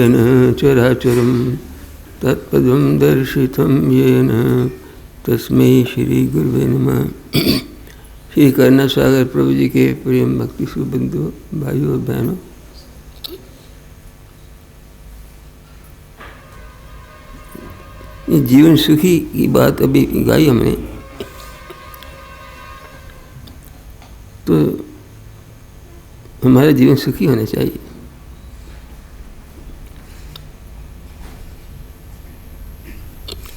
चराचरं तत्पदं दर्शितं येन तस्मै श्री गुरुवे नमः। श्री करुणासागर प्रभु जी के प्रेम भक्ति सुबंधु भाइयों और बहनों, ये जीवन सुखी की बात अभी गाई हमने, तो हमारा जीवन सुखी होना चाहिए।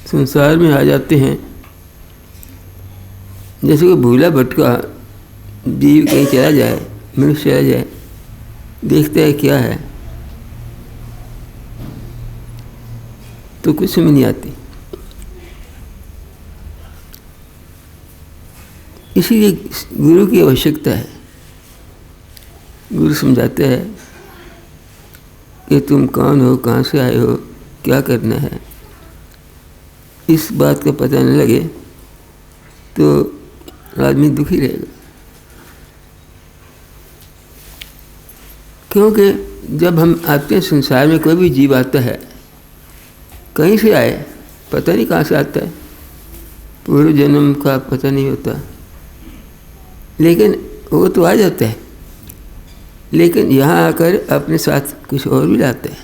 संसार में आ जाते हैं जैसे कोई भूला भटका जीव कहीं चला जाए, मनुष्य चला जाए, देखता है क्या है तो कुछ समझ नहीं आती। इसीलिए गुरु की आवश्यकता है। गुरु समझाता है कि तुम कौन हो, कहाँ से आए हो, क्या करना है। इस बात का पता न लगे तो आदमी दुखी रहेगा, क्योंकि जब हम आते हैं संसार में, कोई भी जीव आता है कहीं से आए, पता नहीं कहाँ से आता है, पूर्व जन्म का पता नहीं होता, लेकिन वो तो आ जाता है। लेकिन यहाँ आकर अपने साथ कुछ और भी लाता है।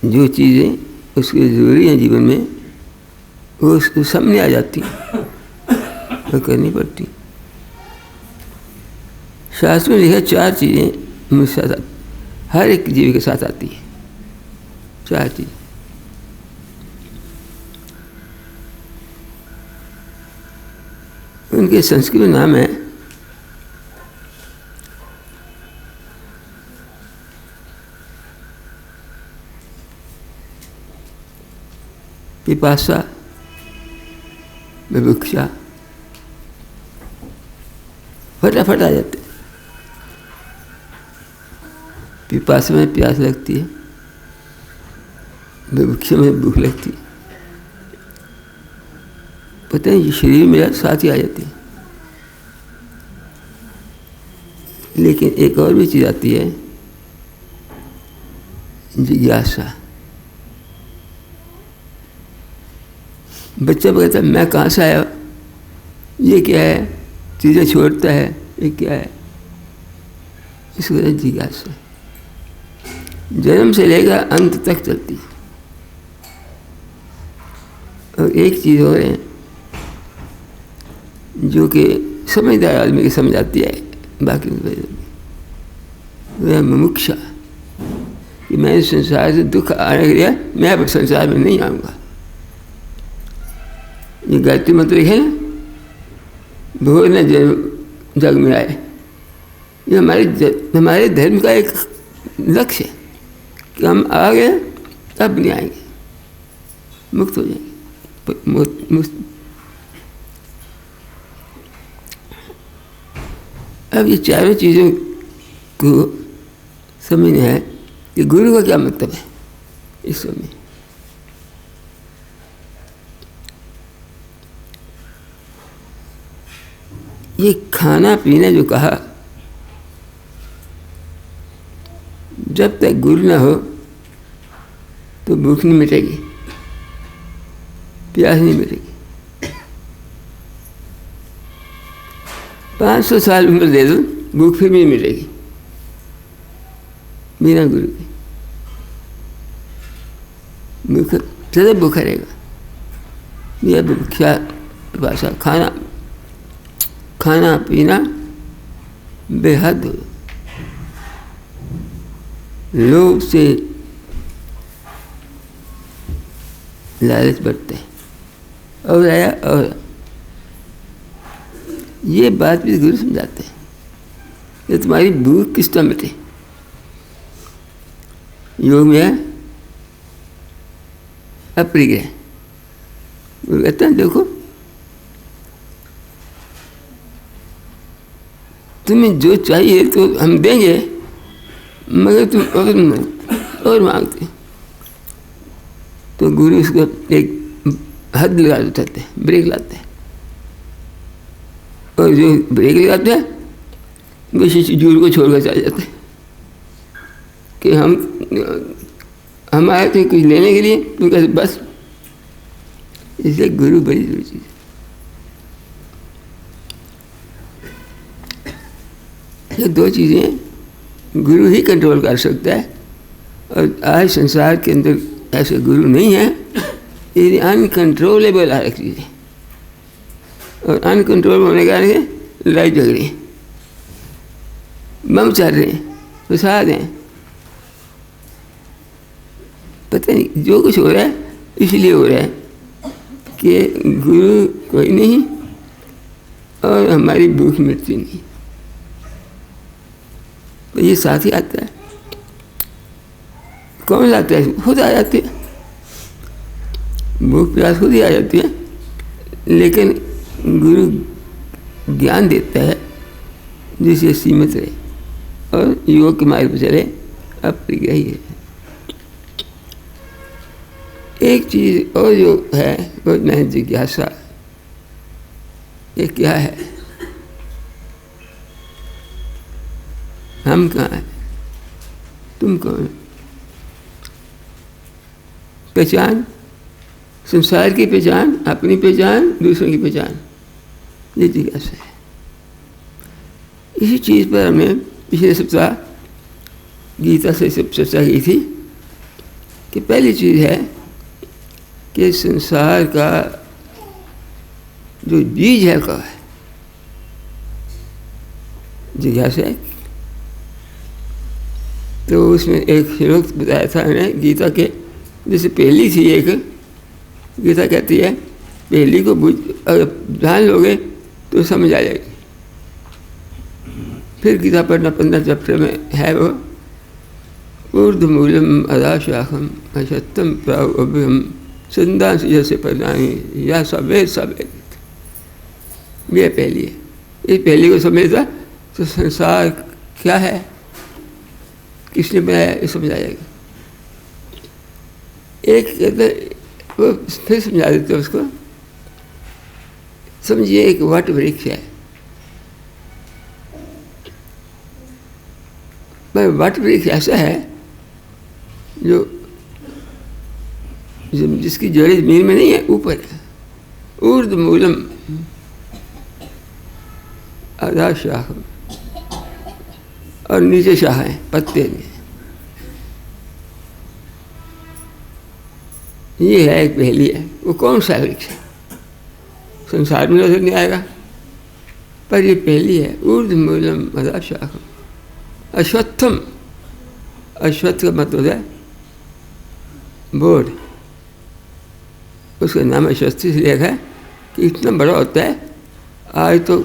जो चीज़ें उसकी ज़रूरी हैं जीवन में, वो उसके सामने आ जाती वो करनी पड़ती। शास्त्रों में लिखा 4 चीज़ें मुझे साथ हर एक जीव के साथ आती है। 4 चीज़। उनके संस्कृत नाम है पिपासा, बुभुक्षा। फटाफट आ जाते। पिपासा में प्यास लगती है, बुभुक्षा में भूख लगती है। पता नहीं शरीर मेरा साथ ही आ जाती है। लेकिन एक और भी चीज़ आती है, जिज्ञासा। बच्चा कहता है मैं कहाँ से आया, ये क्या है, चीज़ें छोड़ता है, ये क्या है। इसको कहते हैं जिज्ञासा। जन्म से लेकर अंत तक चलती है। और एक चीज़ और है जो कि समझदार आदमी की समझ आती है, बाकी वह मुमुक्षा, कि मैं संसार से दुख आने के लिए मैं अब संसार में नहीं आऊँगा। ये गायत्री मंत्र है ना, भोर न जग में आए। ये हमारे धर्म का एक लक्ष्य है कि हम आ गए तब नहीं आएंगे, मुक्त हो जाएंगे। अब ये चारों चीज़ों को समझना है कि गुरु का क्या मतलब है इस समय। ये खाना पीना जो कहा, जब तक गुरु ना हो तो भूख नहीं मिटेगी, प्यास नहीं मिटेगी। 500 साल उम्र दे दो, भूख फिर नहीं मिटेगी बिना गुरु के। भूख सदैव भूखा रहेगा। यह भूखा भाषा, खाना पीना बेहद हो। लोभ से लालच बढ़ते हैं, और आया और ये बात भी गुरु समझाते हैं कि तुम्हारी भूख किस तरह मिटे। योग में है अप्रिय। गुरु कहते हैं देखो तुम्हें जो चाहिए तो हम देंगे, मगर तुम और मांगते। तो गुरु उसको एक हद लगा देते हैं, ब्रेक लाते हैं। और जो ब्रेक लगाते हैं वो इसी चूर को छोड़ कर चले जाते हैं कि हम आए थे कुछ लेने के लिए, तो कहते बस। इसलिए गुरु बड़ी जरूरी चीज़ है। ये दो चीज़ें गुरु ही कंट्रोल कर सकता है, और आज संसार के अंदर ऐसे गुरु नहीं है। ये अनकंट्रोलेबल है चीज़ें, और अनकंट्रोल होने के कारण लड़ाई झगड़े बम चल रहे हैं, फसाद हैं। पता नहीं जो कुछ हो रहा है इसलिए हो रहा है कि गुरु कोई नहीं और हमारी भूख मिटती नहीं। तो ये साथ ही आता है। कौन लाता है? खुद आ जाती है, भूख प्यास खुद ही आ जाती है। लेकिन गुरु ज्ञान देता है जिससे सीमित रहे और योग के मार्ग पर चले। अब यही है। एक चीज़ और जो है वो मैं जिज्ञासा, ये क्या है? हम कहाँ हैं? तुम कौन? पहचान, संसार की पहचान, अपनी पहचान, दूसरों की पहचान, ये जिज्ञासा है। इसी चीज़ पर हमने पिछले सप्ताह गीता से चर्चा की थी कि पहली चीज़ है कि संसार का जो बीज है का है जिज्ञासा है। तो उसमें एक श्लोक बताया था मैंने गीता के, जैसे पहली थी एक, गीता कहती है पहली को अगर जान लोगे तो समझ आ जाएगी। फिर गीता पढ़ना 15 चैप्टर में है वो, ऊर्ध्वमूलम अधाशाखम अशक्तम प्रावभ्यम संदांश जैसे प्रदानी या सवेद सवेद। ये पहली है। इस पहली को समझता तो संसार क्या है, किसने बनाया, ये समझ आ जाएगा। एक कहते वो फिर समझा देते उसको। समझिए एक वट वृक्ष है, पर वट वृक्ष ऐसा है जो जिसकी जड़ें जमीन में नहीं है, ऊपर है। ऊर्ध्वमूलम अधा शाखम, और नीचे शाखाएं, पत्ते नहीं। ये है एक पहेली है। वो कौन सा वृक्ष है? संसार में नजर नहीं आएगा, पर ये पहेली है। ऊर्ध्वमूलम अधा शाखम अश्वत्थम। अश्वत्थ का मतलब है बोर्ड। उसका नाम अश्वत्थ से लिखा है कि इतना बड़ा होता है। आज तो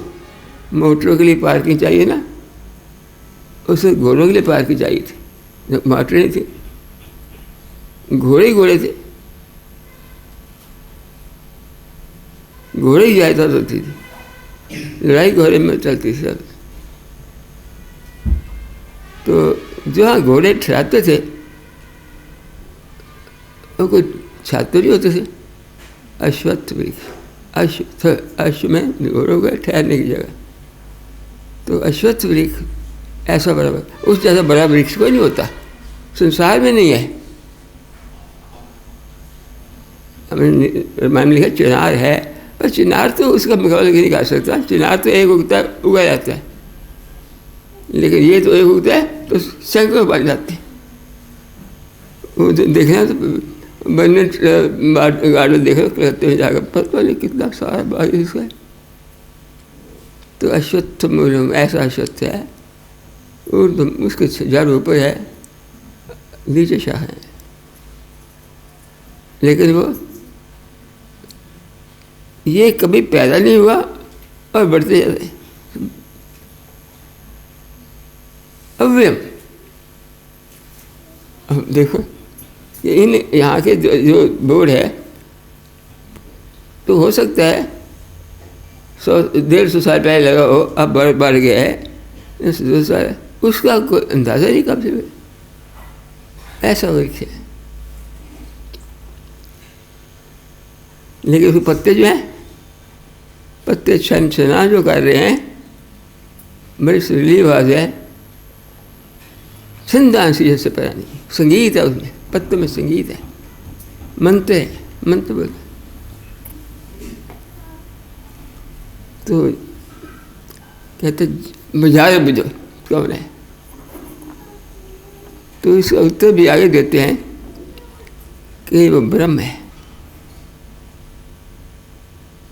मोटरों के लिए पार्किंग चाहिए ना, उसे घोड़ों के लिए पार्किंग चाहिए थी। जब मोटर नहीं थी, घोड़े ही घोड़े थे, घोड़े ही ज्यादा होती थी, लड़ाई घोड़े में चलती थी सब। तो जहाँ घोड़े ठहराते थे वो कोई छात्र ही होते थे। अश्वत्थ वृक्ष, अश्व अश्व में घोड़ों का ठहरने की जगह। तो अश्वत्थ वृक्ष ऐसा बड़ा, उस जैसा बड़ा वृक्ष कोई नहीं होता, संसार में नहीं है। हमने मान लिखा चिनार है, पर चिनार तो उसका मुकाबला नहीं कर सकता। चिनार तो एक उगता उगा जाता है, लेकिन ये तो एक उगता है तो सैकड़ों बन जाते हैं। वो देखना तो बनने गार्डन देख रहे कहते हैं जाकर, पता नहीं कितना सारा बारिश है। तो अश्वत्थ मूलम, ऐसा अश्वत्थ है, और उसके जड़ ऊपर है, नीचे शाह है। लेकिन वो ये कभी पैदा नहीं हुआ और बढ़ते जाते। अव्ययम। अब देखो इन यहाँ के जो बोर्ड है, तो हो सकता है 100-150 साल पहले लगा हो, अब बढ़ गया है 2 साल, उसका कोई अंदाज़ा नहीं कब से। ऐसा वृक्ष है, लेकिन उसके पत्ते जो हैं, पत्ते छन छना जो कर रहे हैं, बड़ी सुरीली आवाज़ है, छंदांसी जैसे पता नहीं, संगीत है उसमें, पत्तों में संगीत है, मंत्र है, मंत्र बोल। तो कहते बुझाए बुझो कौन है, तो इसका उत्तर भी आगे देते हैं कि वो ब्रह्म है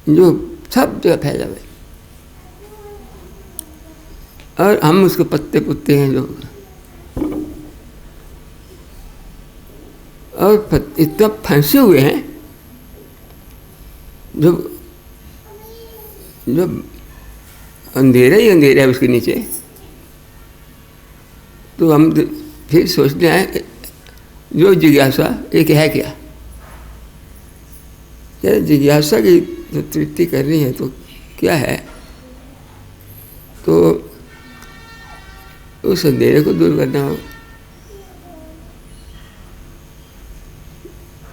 जो सब जगह फैला हुआ है, और हम उसको पत्ते पुत्ते हैं जो, और इतना फंसे हुए हैं जब जब अंधेरा ही अंधेरा है उसके नीचे। तो हम फिर सोचते हैं जो जिज्ञासा एक है क्या, जिज्ञासा की तृप्ति करनी है तो क्या है, तो उस अंधेरे को दूर करना हो।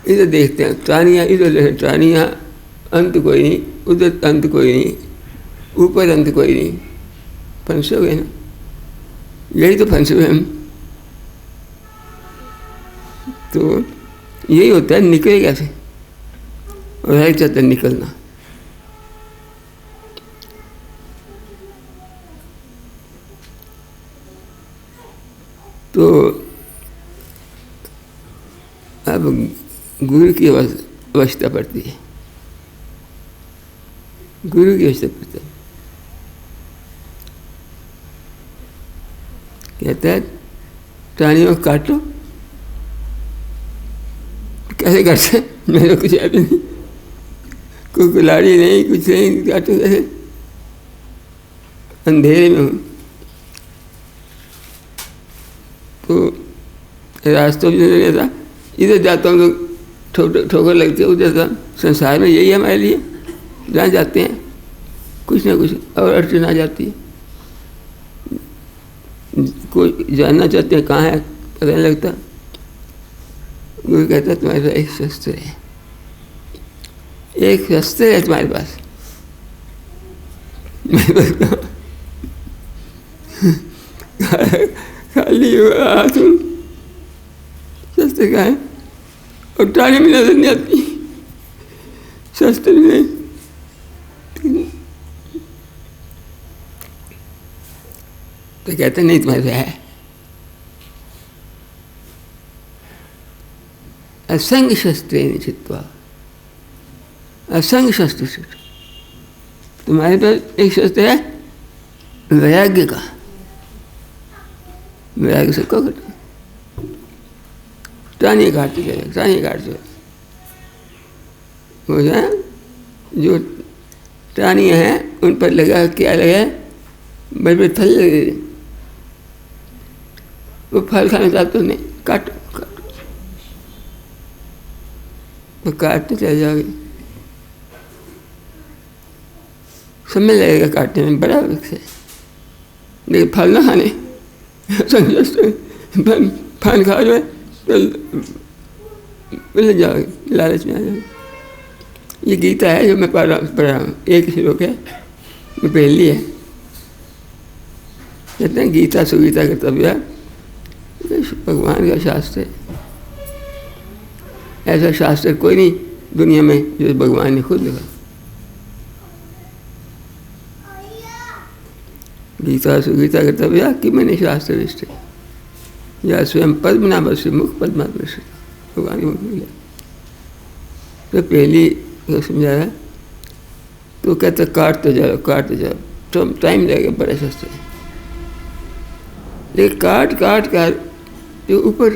इधर देखते हैं प्राणियाँ, इधर प्राणियाँ, अंत कोई नहीं, उधर अंत कोई नहीं, ऊपर अंत कोई नहीं, फंसे हुए ना, यही तो फंसे हुए हम। तो यही होता है, निकले कैसे, और है चाहते निकलना। तो अब गुरु की अवस्था पड़ती है, गुरु की अवस्था पड़ती है। कहता है प्राणियों को काटो, कैसे करते, मेरे कुछ याद नहीं, कोई कुल्हाड़ी नहीं, कुछ नहीं, काटो कैसे, अंधेरे में हूँ। तो रास्तों में रहता, इधर जाता हूँ तो ठोकर लगती है, उधर जाता, संसार में यही है हमारे लिए, जहाँ जाते हैं कुछ ना कुछ और अड़चन आ जाती है। कोई जानना चाहते हैं कहाँ है, पता नहीं लगता। गुरु कहता है तुम्हारे पास एक शस्त्र है, एक शस्त्र है तुम्हारे पास, मेरे पास खाली हुआ तुम, शस्त्र का है, और टाणी में नजर नहीं आती, शस्त्र नहीं। तो कहते नहीं तुम्हारे पास है, असंग शस्त्र निश्चित्वा, असंग शस्त्र से तुम्हारे पास एक शस्त्र है वैराग्य का, वैराग्य से को करते टानिए काटते चले, टानिए काटते हो जाए, जो टानियाँ हैं उन पर लगा, क्या लगा, बड़े बड़े फल लगे, वो फल खाना चाहते नहीं, काटो काटो, वो काटते चले जाओगे, समय लगेगा काटने में, बड़ा वृक्ष है, लेकिन फल ना खाने, फल खा जो है तो मिल जाओगे, लालच में आ जाओगे। ये गीता है जो मैं पढ़ रहा हूँ, एक श्लोक है, मैं पहली है, कहते हैं गीता सुगीता कर्तव्य, भगवान का शास्त्र है, ऐसा शास्त्र कोई नहीं दुनिया में जो भगवान ने खुद लिखा। गीता सुगीता कर्तव्य कि मैंने शास्त्र दृष्टि, या स्वयं पद्मनाभ से मुख पद्मात्म से भगवान के मुख मिला। तो पहली को समझाया, तो कहते काटते जाओ काटते जाओ, तो टाइम लगेगा, बड़ा शास्त्र है, लेकिन काट काट कर जो ऊपर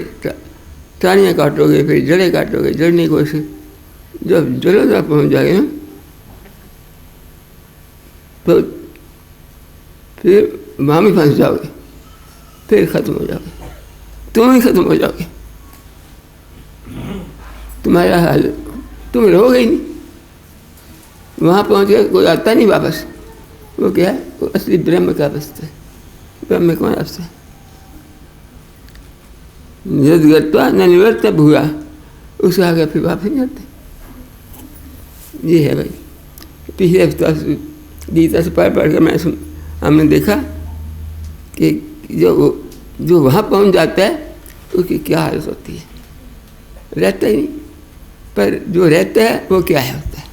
टानियाँ काटोगे, फिर जड़ें काटोगे, जड़ने की कोशिश, जब जड़ों तक पहुँच जाएंगे ना, तो फिर वहाँ भी फंस जाओगे, फिर ख़त्म हो जाओगे, तुम ही ख़त्म हो जाओगे, तुम्हारा हाल, तुम रहोगे ही नहीं, वहाँ पहुँच गए, कोई आता नहीं वापस। वो क्या है, वो असली ब्रह्म का अवस्था है, ब्रह्म में कौन अवस्था है, निरतगत्वा न निवर्त भूया, उससे आगे फिर वापस नहीं आते। ये है भाई, पिछले हफ्ता गीता से पढ़ कर हमने देखा कि जो वहाँ पहुँच जाता है उसकी क्या हालत होती है। रहता ही नहीं, पर जो रहता है वो क्या है होता है,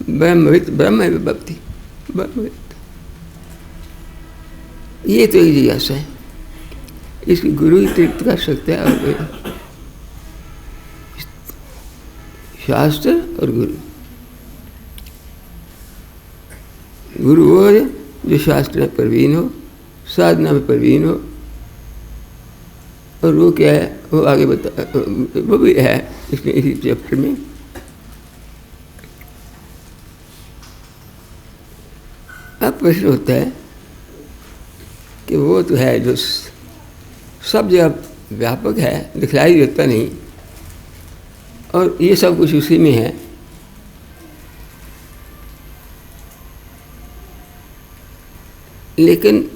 ब्रह्म भक्ति, ये तो एक जिज्ञासा है। इसकी गुरु ही तृप्त कर सकता है। और शास्त्र और गुरु वो है जो शास्त्र में प्रवीण हो, साधना में प्रवीण हो। और वो क्या है वो आगे वो भी है इसमें, इसी चैप्टर में। अब प्रश्न होता है कि वो तो है जो सब जगह व्यापक है, दिखलाई देता नहीं, और ये सब कुछ उसी में है। लेकिन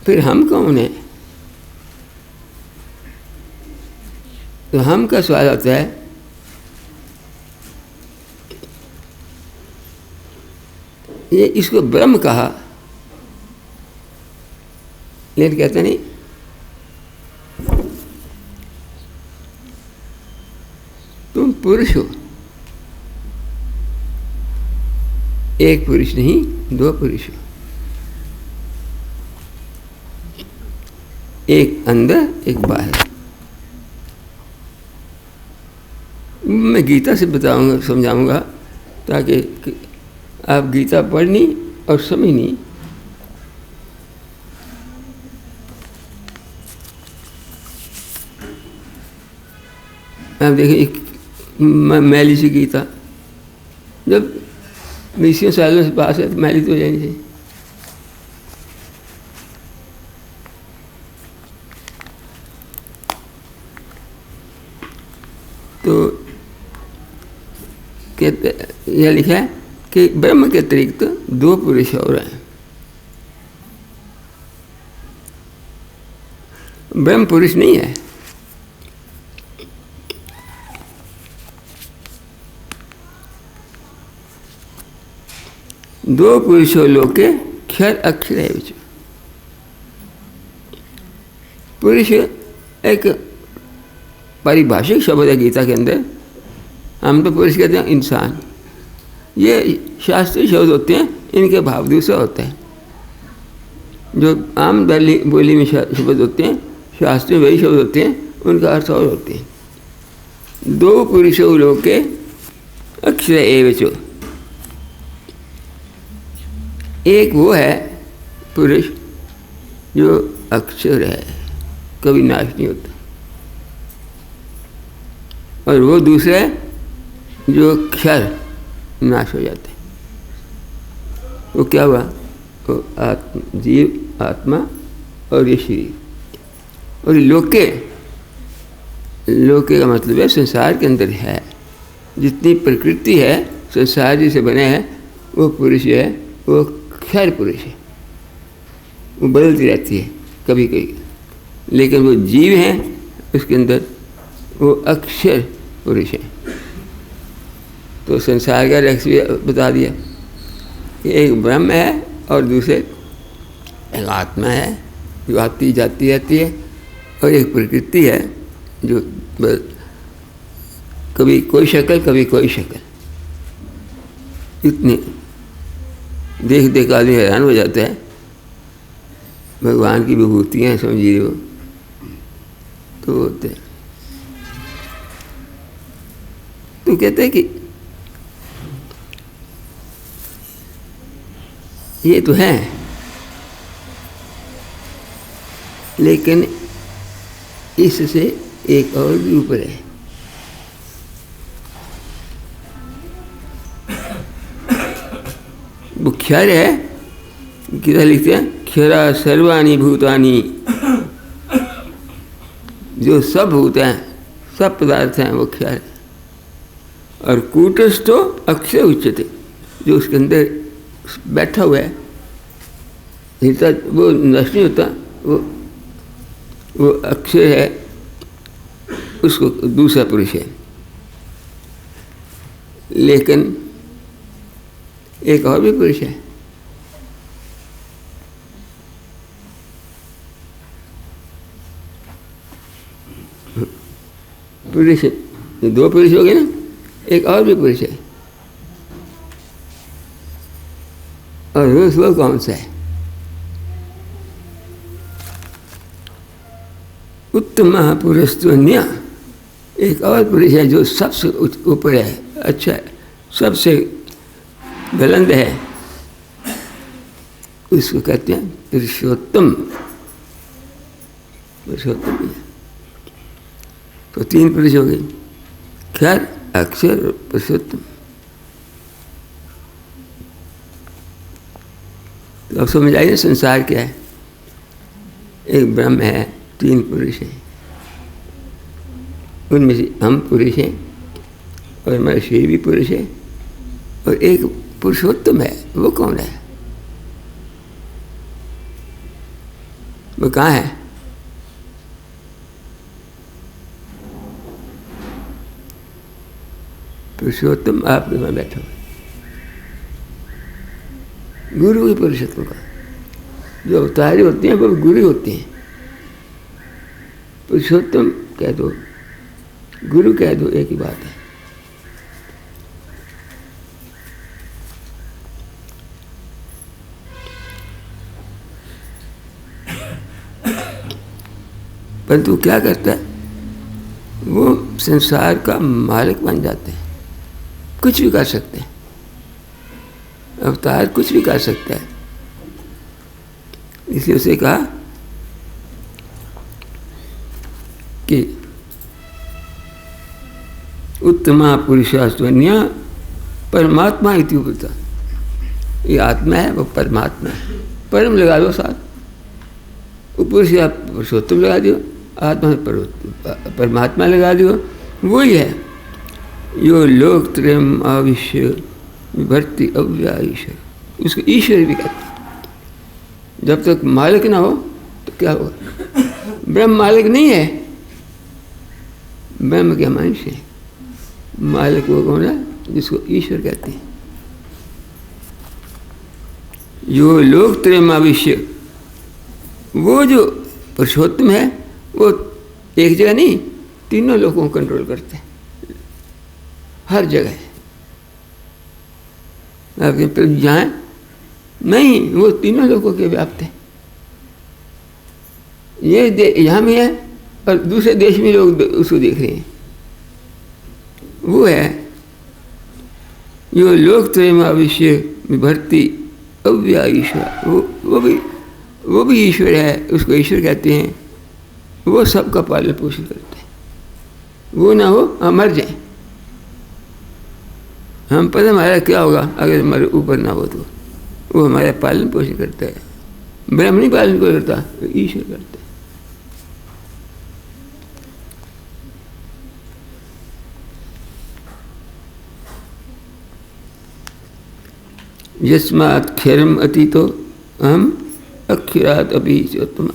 फिर हम कौन हैं? तो हम का सवाल आता है ये इसको ब्रह्म कहा, लेकिन कहते नहीं तुम पुरुष हो। एक पुरुष नहीं, दो पुरुष हो, एक अंदर एक बाहर। मैं गीता से बताऊंगा, समझाऊंगा, ताकि आप गीता पढ़नी और समझनी। आप देखिए एक मैली सी गीता, जब 20 सालों से पास है तो मैली तो जानी चाहिए। तो कहते यह लिखा है कि ब्रह्म के अतिरिक्त दो पुरुष और हैं। ब्रह्म पुरुष नहीं है। दो पुरुषों लोके क्षर अक्षर है। पुरुष एक पारिभाषिक शब्द है गीता के अंदर। हम तो पुरुष कहते हैं इंसान। ये शास्त्रीय शब्द होते हैं, इनके भाव दूसरा होता है। जो आम बोली में शब्द होते हैं, शास्त्रीय वही शब्द होते हैं, उनका अर्थ और होते हैं। दो पुरुषों लोके अक्षर एवचो। एक वो है पुरुष जो अक्षर है, कभी नाश नहीं होता, और वो दूसरा है जो क्षर नाश हो जाते हैं। वो क्या हुआ? वो जीव, आत्मा और ये शरीर। और लोके, लोके का मतलब है संसार के अंदर है जितनी प्रकृति है, संसार जिसे बने हैं, वो पुरुष है, वो क्षर पुरुष है। वो बदलती रहती है कभी कभी, लेकिन वो जीव है उसके अंदर, वो अक्षर पुरुष है। तो संसार का रहस्य भी बता दिया कि एक ब्रह्म है और दूसरे एक आत्मा है जो आती जाती रहती है, और एक प्रकृति है जो कभी कोई शक्ल कभी कोई शक्ल। इतने देख देख आदमी हैरान हो जाता है। भगवान की विभूतियाँ समझिए वो तो होते हैं। तो कहते हैं कि ये तो है, लेकिन इससे एक और भी ऊपर है। वो क्षर है, किधर लिखते हैं? क्षरा सर्वाणी भूतानि। जो सब भूत हैं, सब पदार्थ हैं, वो क्षर है। और कूटस्थो अक्षय उच्चते, जो उसके अंदर बैठा हुआ है, हिलता, वो नष्ट नहीं होता, वो अक्षय है, उसको दूसरा पुरुष है। लेकिन एक और भी पुरुष है। पुरुष, दो पुरुष हो गए ना, एक और भी पुरुष है। और वो कौन सा है? उत्तम पुरुषत्वन्य, एक और पुरुष है जो सबसे ऊपर है, अच्छा है, सबसे बुलंद है, उसको कहते हैं पुरुषोत्तम। पुरुषोत्तम भी है। तो तीन पुरुष हो गए, क्षर, अक्षर और पुरुषोत्तम। तो अब समझ आइए संसार क्या है। एक ब्रह्म है, तीन पुरुष हैं, उनमें से हम पुरुष हैं और हमारे शरीर भी पुरुष है, और एक पुरुषोत्तम है। वो कौन है? वो कहाँ है? पुरुषोत्तम आपके वहाँ बैठा हुआ, गुरु के पुरुषोत्तम का। जो अवतारी होते हैं वो गुरु होते हैं। पुरुषोत्तम कह दो, गुरु कह दो, एक ही बात है। परंतु क्या करता है? वो संसार का मालिक बन जाते हैं, कुछ भी कर सकते हैं। अवतार कुछ भी कर सकता है। इसलिए उसे कहा कि उत्तमा पुरुषास्त्वन्य परमात्मा इति उपता। ये आत्मा है, वो परमात्मा है। परम लगा दो साथ, पुरुष या पुरुषोत्तम लगा दो, आत्मा परमात्मा लगा दो, वही है। यो लोक त्रयम आविश्य विभर्ति अव्यय ईश्वर, उसको ईश्वर भी कहते हैं। जब तक मालिक ना हो तो क्या होगा? ब्रह्म मालिक नहीं है, ब्रह्म के अंश है। मालिक वो कौन है? जिसको ईश्वर कहते हैं। यो लोक त्रयम आविश्य, वो जो पुरुषोत्तम है वो एक जगह नहीं, तीनों लोगों को कंट्रोल करते हैं, हर जगह। आपके पर जाए नहीं, वो तीनों लोगों के व्याप्त है। ये यहाँ में है और दूसरे देश में लोग उसको देख रहे हैं। वो है यो लोक त्रयम आविश्य विभर्ति अव्यय ईश्वर। वो भी ईश्वर है, उसको ईश्वर कहते हैं। वो सबका पालन पोषण करते हैं। वो ना हो हम मर जाए। हम पता हमारा क्या होगा अगर हमारे ऊपर ना हो तो। वो हमारा पालन पोषण करता है। ब्रह्म नहीं पालन को करता, ईश्वर करता है। यस्मात् क्षरम अतीतो अहम अक्षरात् अपि चोत्तम।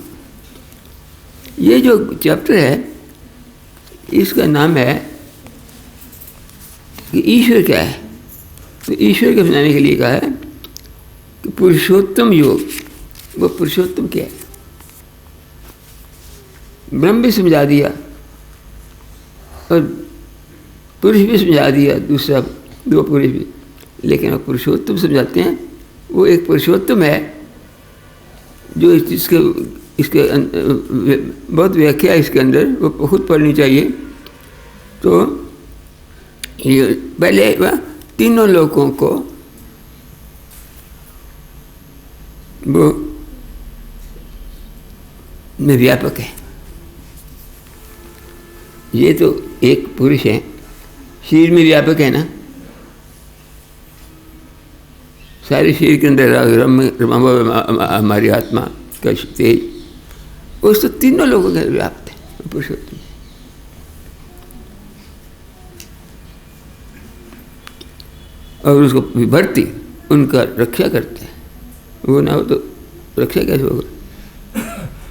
ये जो चैप्टर है इसका नाम है कि ईश्वर क्या है। तो ईश्वर को समझाने के लिए कहा है कि पुरुषोत्तम योग, वो पुरुषोत्तम क्या है। ब्रह्म भी समझा दिया और पुरुष भी समझा दिया, दूसरा दो पुरुष भी। लेकिन अब पुरुषोत्तम समझाते हैं। वो एक पुरुषोत्तम है जो इसके बहुत व्याख्या इसके अंदर वो खुद पढ़नी चाहिए। तो ये पहले वह तीनों लोगों को वो में व्यापक है। ये तो एक पुरुष है, शरीर में व्यापक है ना, सारे शरीर के अंदर हमारी आत्मा का तेज, उस तो तीनों लोगों के व्याप्त है पुरुषोत्तम। और उसको विभर्ति उनका रक्षा करते हैं। वो ना हो तो रक्षा कैसे होगा?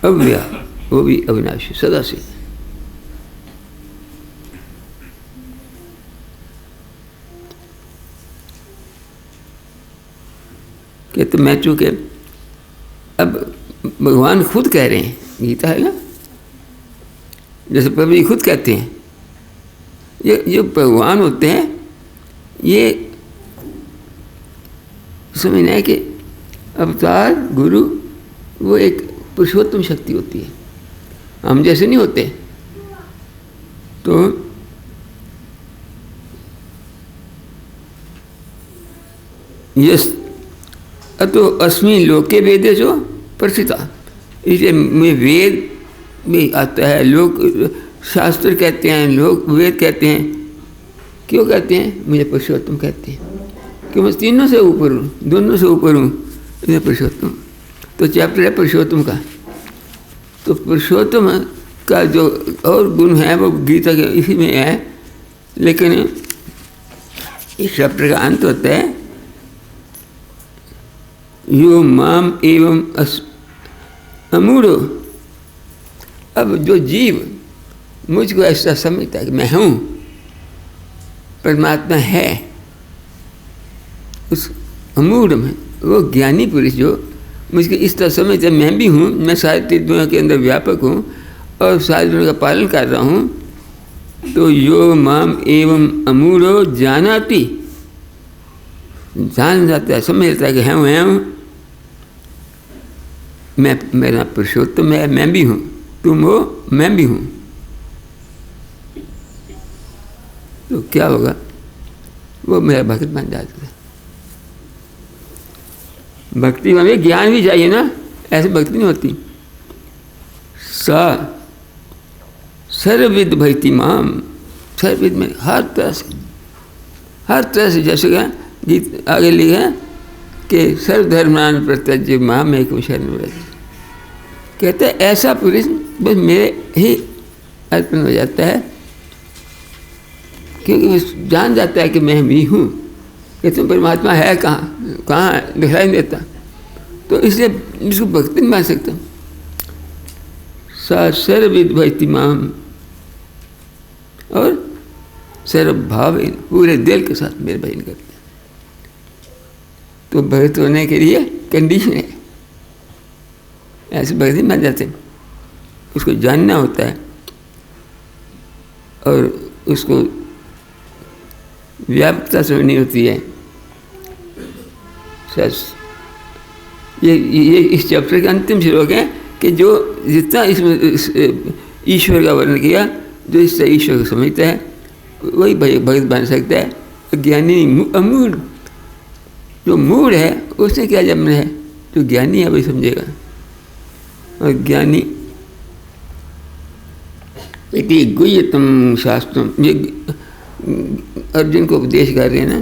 अव्यय, वो भी अविनाशी सदा से। ये तो मैं चूँकि अब भगवान खुद कह रहे हैं, गीता है ना, जैसे प्रभु जी खुद कहते हैं, ये भगवान होते हैं, ये समझना है कि अवतार गुरु वो एक पुरुषोत्तम शक्ति होती है, हम जैसे नहीं होते। तो यस अतो अस्मिन् लोके वेदे जो प्रसिद्धा, इसे में वेद में आता है, लोग शास्त्र कहते हैं, लोग वेद कहते हैं। क्यों कहते हैं? मुझे पुरुषोत्तम कहते हैं, कि मैं तीनों से ऊपर हूँ, दोनों से ऊपर हूँ, इसलिए पुरुषोत्तम। तो चैप्टर है पुरुषोत्तम का। तो पुरुषोत्तम का जो और गुण है वो गीता के इसी में है, लेकिन इस चैप्टर का अंत होता है यो माम एवं अमूढ़ो। अब जो जीव मुझको ऐसा समझता है कि मैं हूँ, परमात्मा है, उस अमूढ़ में वो ज्ञानी पुरुष जो मुझको इस तरह समझता है मैं भी हूँ, मैं सारी दुनिया के अंदर व्यापक हूँ और सारी दुनिया का पालन कर रहा हूँ, तो यो माम एवं अमूढ़ो जानाति, जान जाता है, समझ जाता है कि हूँ मैं, मेरा पुरुषोत्तम है, मैं भी हूँ, तुम हो, मैं भी हूँ। तो क्या होगा? वो मेरा भक्त बन जाता है। भक्ति में ज्ञान भी चाहिए ना, ऐसे भक्ति नहीं होती। सा सर्वविद भक्ति माम, सर्वविद में हर तरह से, जैसे क्या गीत आगे लिखा है कि सर्वधर्मान प्रत्यज्य माम एकम शरणं व्रज। कहते हैं ऐसा पुरुष बस मेरे ही अर्पण हो जाता है, क्योंकि वो जान जाता है कि मैं भी हूँ, कि तुम परमात्मा है कहाँ दिखाई नहीं देता। तो इसलिए इसको भक्ति नहीं मान सकता। सा सर्वविद भक्ति माम, और सर्वभाव पूरे दिल के साथ मेरे भजन करते हैं। तो भक्त होने के लिए कंडीशन है, ऐसे भक्ति मान जाते हैं। उसको जानना होता है और उसको व्यापकता समझनी होती है। ये इस चैप्टर के अंतिम श्लोक है कि जो जितना इसमें ईश्वर का वर्णन किया, जो इससे ईश्वर को समझता है वही भक्त बन सकता है। ज्ञानी अमूढ़, जो मूढ़ है उसने क्या जमना है, जो ज्ञानी है वही समझेगा। और ज्ञानी इति गुह्यतम शास्त्रम, ये अर्जुन को उपदेश कर रहे हैं ना,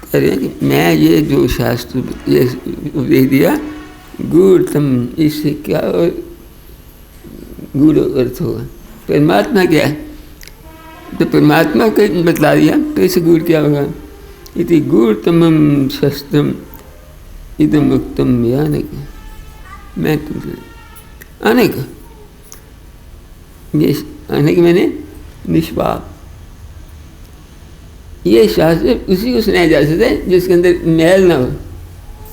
कह रहे हैं कि मैं ये जो शास्त्र ये उपदेश दिया गूढ़तम, इससे क्या गूढ़ अर्थ होगा, परमात्मा क्या है, तो परमात्मा को बतला दिया, तो इससे गूढ़ क्या होगा। इति गूढ़तमं शस्त्रम इदम उक्तम यानक, मैं तुमसे अनेक, ये अनेक मैंने निष्पाप, ये शास्त्र उसी को सुनाया जा सकता है जिसके अंदर मैल ना हो,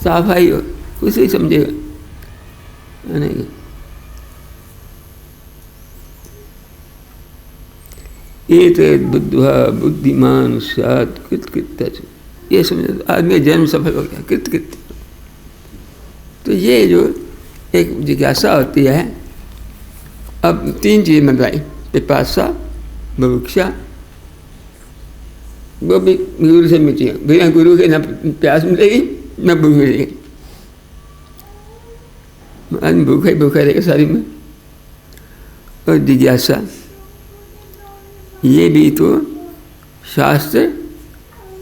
साफाई हो, उसे समझेगा। अनेक एतद् बुद्ध्वा बुद्धिमान स्यात् कृतकृत्य, ये समझ आदमी जन्म सफल हो गया, कृतकृत्य। तो ये जो एक जिज्ञासा होती है, अब तीन चीज़ बताई, पिपासा, बुभुक्षा, वो भी गुरु से मिलती है। बिना गुरु के न प्यास मिलेगी न भूख मिलेगी, आदमी भूखा ही भूखा रहेगा सारी में। और जिज्ञासा, ये भी तो शास्त्र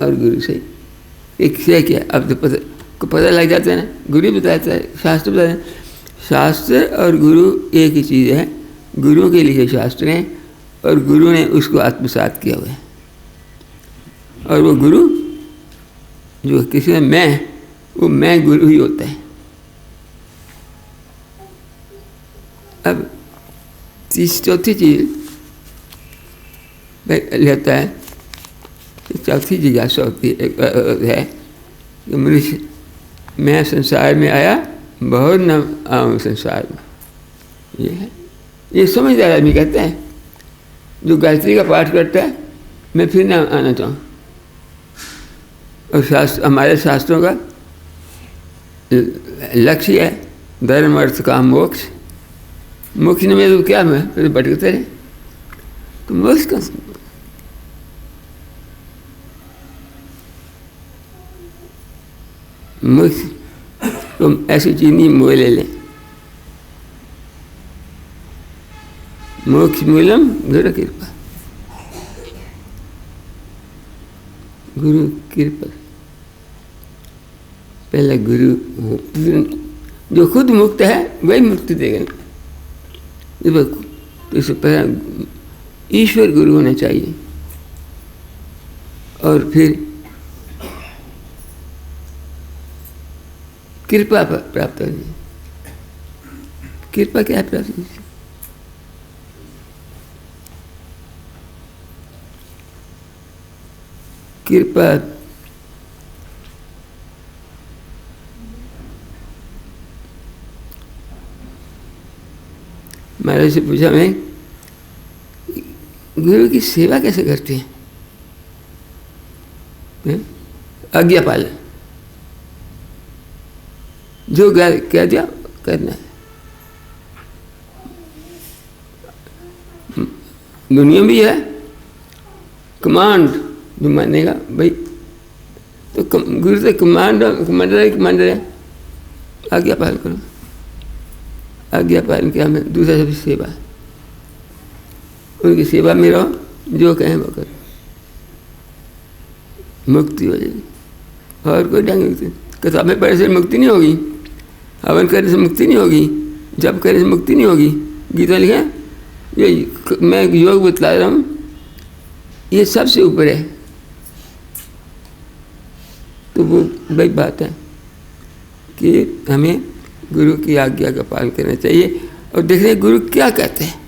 और गुरु से एक से क्या, अब तो पता लग जाता है ना, गुरु बताता है, शास्त्र बताता है। शास्त्र और गुरु एक ही चीज़ है, गुरु के लिए शास्त्र हैं और गुरु ने उसको आत्मसात किया हुआ है। और वो गुरु जो किसी में मैं, वो मैं गुरु ही होता है। अब चौथी चीज़ लेता है, चौथी जिज्ञासा होती है कि मनुष्य मैं संसार में आया, बहुत न आऊँ संसार में। ये है, ये समझदार आदमी कहता है। जो गायत्री का पाठ करता है, मैं फिर ना आना चाहूँ। और हमारे शास्त्रों का लक्ष्य है धर्म अर्थ काम मोक्ष। मोक्ष में तो क्या मैं फिर भटकते रहे, तो मोक्ष का मोक्ष तो ऐसी चीज नहीं मोह ले लें। मोक्ष मूलम गुरु कृपा, गुरु कृपा। पहले गुरु जो खुद मुक्त है वही मुक्ति देगा। तो इससे पहले ईश्वर गुरु होना चाहिए और फिर कृपा प्राप्त करनी। कृपा क्या प्राप्त करनी? कृपा महाराज से पूछा मैं, गुरु की सेवा कैसे करते हैं? आज्ञा पालन, जो कह दिया करना है। दुनिया भी है कमांड, जो मानेगा भाई तो गुरु से कमांडर है, आज्ञा पालन करो। आज्ञा पालन किया मैं, दूसरा सब सेवा, उनकी सेवा में रहो, जो कहें वो करो, मुक्ति हो जाएगी। और कोई ढंग नहीं। किताबें पढ़ने से मुक्ति नहीं होगी, हवन करने से मुक्ति नहीं होगी, जप करने से मुक्ति नहीं होगी। गीता लिखा ये मैं योग बतला रहा हूँ, ये सबसे ऊपर है। तो वो वही बात है कि हमें गुरु की आज्ञा का पालन करना चाहिए और देख रहे गुरु क्या कहते हैं।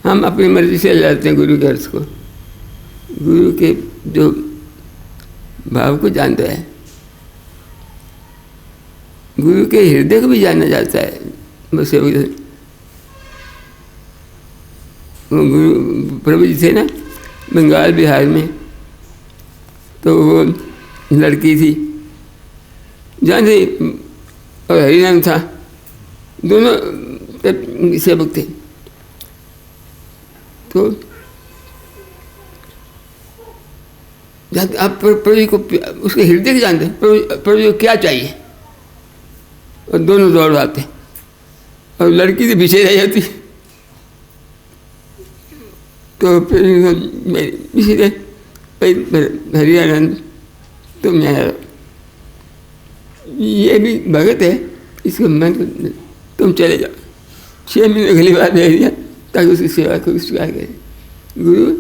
हम अपनी मर्जी से लाते हैं गुरु के अर्थ को, गुरु के जो भाव को जानता है, गुरु के हृदय को भी जानना चाहता है। बस गुरु प्रभु जी थे ना बंगाल बिहार में, तो वो लड़की थी जान से और हरिनाम था, दोनों सेवक थे। तो आप प्रभु जी को उसके हृदय को जानते हैं, प्रभु जी को क्या चाहिए, और दोनों दौड़ आते और लड़की से पीछे रह जाती। तो फिर इसी हरियानंद तो मैं ये भी भगत है, इसको मन तुम चले जाओ। 6 महीने अगली बार भेज दिया ताकि उसकी सेवा को स्वीकार करे। गुरु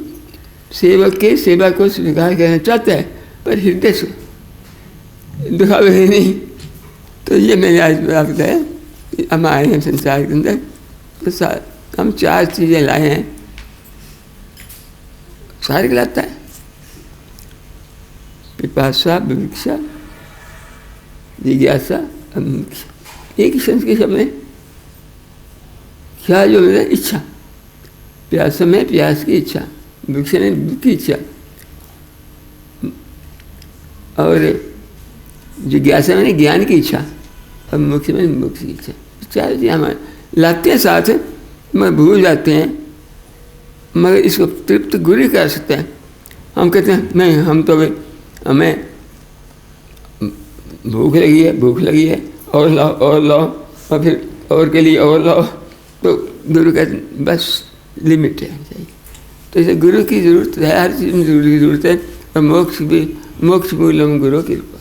सेवक के सेवा को स्वीकार करना चाहता है, पर हृदय से दिखावे है नहीं। तो ये मैंने आज आपको बताया, हम आए हैं संसार के अंदर, तो हम 4 चीज़ें लाए हैं, सारे लाता है। पिपासा, विविक्षा, जिज्ञासा, एक ही संस्कृत शब्द है। क्या जो मेरा इच्छा, प्यासा में प्यास की इच्छा, विविक्षा में दुख की इच्छा, और जिज्ञासा में ज्ञान की इच्छा, और मोक्ष में मोक्ष की इच्छा। 4 चीज़ें हमारे लाते हैं साथ, मगर भूल जाते हैं। मगर इसको तृप्त गुरु कर सकते हैं। हम कहते हैं नहीं, हम तो हमें भूख लगी है और लाओ और फिर और के लिए और लाओ। तो गुरु कहते बस लिमिट है चाहिए। तो इसे गुरु की ज़रूरत है, हर चीज़ में गुरु की ज़रूरत है। और मोक्ष भी, मोक्ष मूलम गुरु कृपा।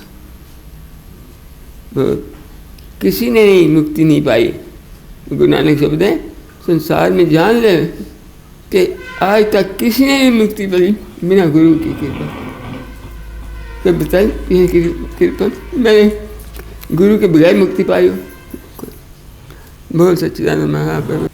किसी ने नहीं मुक्ति नहीं पाई। गुरु नानक शब्द है, संसार में जान ले कि आज तक किसी ने भी मुक्ति पाई बिना गुरु की कृपा। तो बताइए कृपा, मैंने गुरु के बगैर मुक्ति पाई हो? बहुत सच्चिदानंद महाप्रभु।